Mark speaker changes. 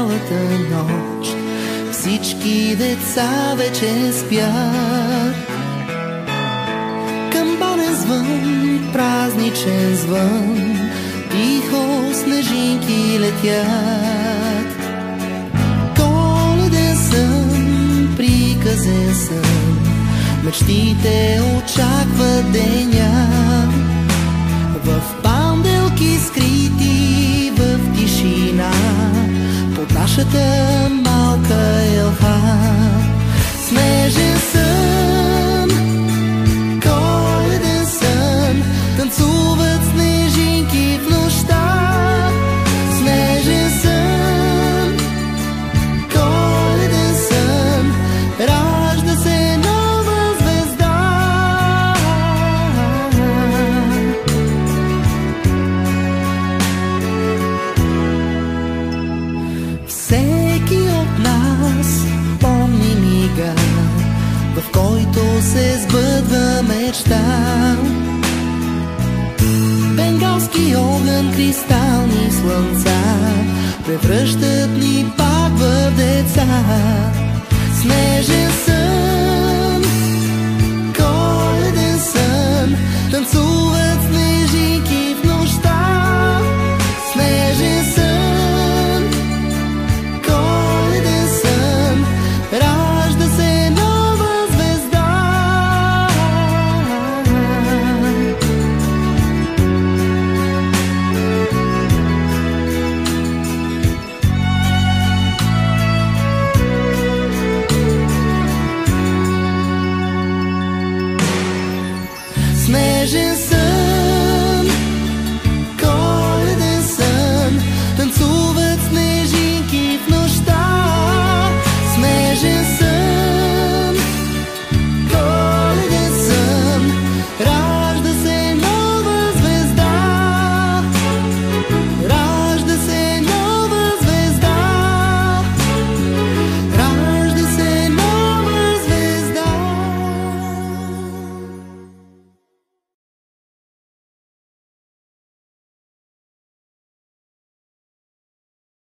Speaker 1: цялата нощ. Всички деца вече спят. Камбанен звън, празничен звън, тихо снежинки летят. Коледен сън, приказен сън, мечтите очакват деня. В панделки скрити в тишина, под нашата малка елха. Снежен сън, коледен сън, танцуват снежинки в нощта. Снежен сън, коледен сън, ражда се нова звезда. Всеки от нас помни мига, в който се сбъдва мечта. Бенгалски огън, кристални слънца превръщат ни пак в деца.